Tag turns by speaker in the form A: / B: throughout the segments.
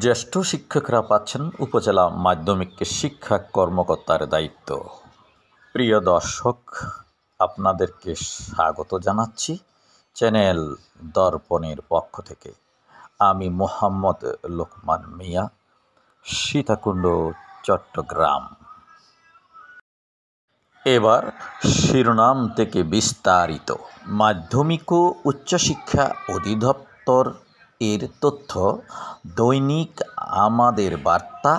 A: জ্যেষ্ঠ শিক্ষকরা পাচ্ছেন উপজেলা মাধ্যমিক শিক্ষা কর্মকর্তার দায়িত্ব। প্রিয় দর্শক, আপনাদেরকে স্বাগত জানাচ্ছি চ্যানেল দর্পণের পক্ষ থেকে। আমি মোহাম্মদ লোকমান মিয়া, সীতাকুণ্ড, চট্টগ্রাম। এবার শিরোনাম থেকে বিস্তারিত। মাধ্যমিক ও উচ্চশিক্ষা অধিদপ্তর এর তথ্য দৈনিক আমাদের বার্তা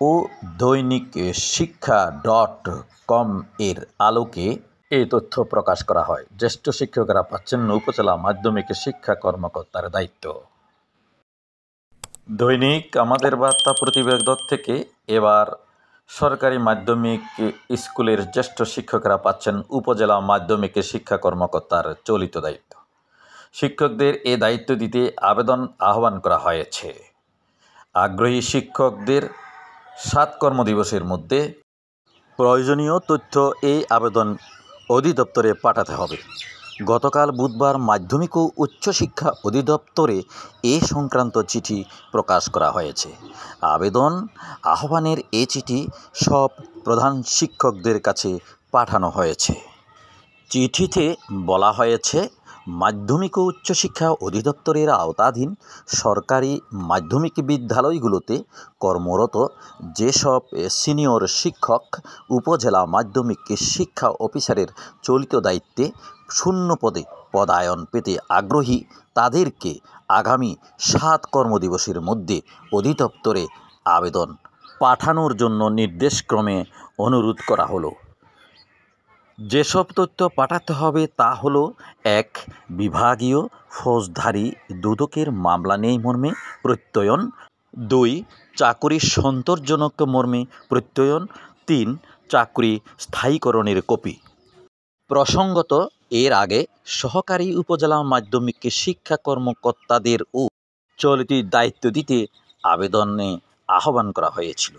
A: ও দৈনিক শিক্ষা.com এর আলোকে এই তথ্য প্রকাশ করা হয়। জ্যেষ্ঠ শিক্ষকরা পাচ্ছেন উপজেলা মাধ্যমিক শিক্ষা কর্মকর্তার দায়িত্ব। দৈনিক আমাদের বার্তা প্রতিবেদক থেকে এবার সরকারি মাধ্যমিক স্কুলের জ্যেষ্ঠ শিক্ষকরা পাচ্ছেন উপজেলা মাধ্যমিক শিক্ষা কর্মকর্তার চলিত দায়িত্ব। শিক্ষকদের এ দায়িত্ব দিতে আবেদন আহ্বান করা হয়েছে। আগ্রহী শিক্ষকদের 7 কর্মদিবসের মধ্যে প্রয়োজনীয় তথ্য এই আবেদন অধিদপ্তরে পাঠাতে হবে। গতকাল বুধবার মাধ্যমিক ও উচ্চশিক্ষা অধিদপ্তরে এ সংক্রান্ত চিঠি প্রকাশ করা হয়েছে। আবেদন আহ্বানের এ চিঠি সব প্রধান শিক্ষকদের কাছে পাঠানো হয়েছে। চিঠিতে বলা হয়েছে, মাধ্যমিক ও উচ্চশিক্ষা অধিদপ্তরের আওতাধীন সরকারি মাধ্যমিক বিদ্যালয়গুলোতে কর্মরত যেসব সিনিয়র শিক্ষক উপজেলা মাধ্যমিক শিক্ষা অফিসারের চলিত দায়িত্বে শূন্য পদে পদায়ন পেতে আগ্রহী তাদেরকে আগামী 7 কর্মদিবসের মধ্যে অধিদপ্তরে আবেদন পাঠানোর জন্য নির্দেশক্রমে অনুরোধ করা হলো। যেসব তথ্য পাঠাতে হবে তা হলো: 1. বিভাগীয় ফৌজদারি দুদকের মামলা নেই মর্মে প্রত্যয়ন। 2. চাকুরি সন্তোষজনক মর্মে প্রত্যয়ন। 3. চাকরি স্থায়ীকরণের কপি। প্রসঙ্গত, এর আগে সহকারী উপজেলা মাধ্যমিক শিক্ষা কর্মকর্তাদেরও চলিত দায়িত্ব দিতে আবেদনে আহ্বান করা হয়েছিল।